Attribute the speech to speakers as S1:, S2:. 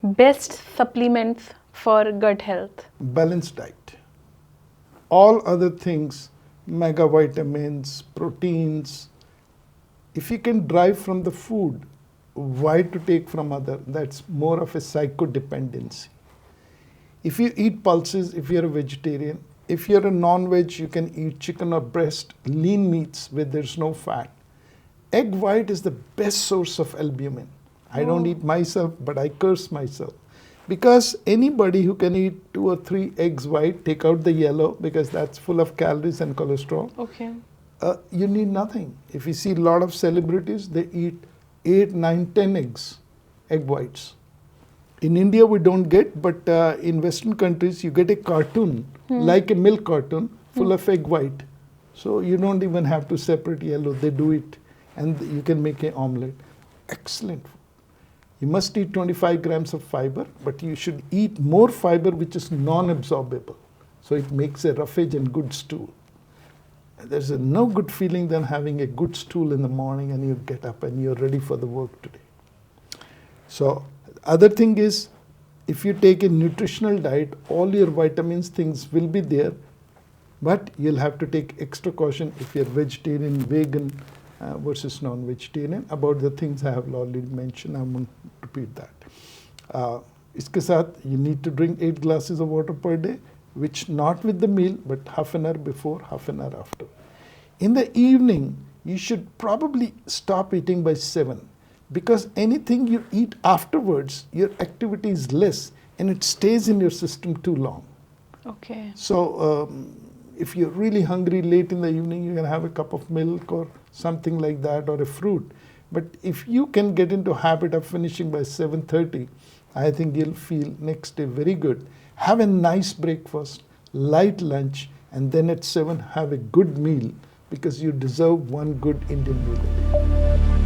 S1: Best supplements for gut health?
S2: Balanced diet. All other things, mega vitamins, proteins, if you can derive from the food, why to take from other? That's more of a psychodependency. If you eat pulses, if you're a vegetarian, if you're a non-veg, you can eat chicken or breast, lean meats where there's no fat. Egg white is the best source of albumin. I don't eat myself, but I curse myself. Because anybody who can eat 2 or 3 eggs white, take out the yellow because that's full of calories and cholesterol.
S1: Okay.
S2: You need nothing. If you see a lot of celebrities, they eat 8, 9, 10 eggs, egg whites. In India, we don't get, but in Western countries, you get a cartoon, like a milk cartoon, full of egg white. So you don't even have to separate yellow. They do it, and you can make an omelette. Excellent. You must eat 25 grams of fiber, but you should eat more fiber which is non-absorbable. So it makes a roughage and good stool. There's no good feeling than having a good stool in the morning and you get up and you're ready for the work today. So other thing is, if you take a nutritional diet, all your vitamins, things will be there, but you'll have to take extra caution if you're vegetarian, vegan, versus non-vegetarian. About the things I have already mentioned, I won't repeat that. Iske saath, you need to drink 8 glasses of water per day, which not with the meal, but half an hour before, half an hour after. In the evening, you should probably stop eating by 7, because anything you eat afterwards, your activity is less and it stays in your system too long.
S1: Okay.
S2: So if you're really hungry late in the evening, you can have a cup of milk or something like that, or a fruit. But if you can get into habit of finishing by 7:30, I think you'll feel next day very good. Have a nice breakfast, light lunch, and then at 7 have a good meal, because you deserve one good Indian meal a day.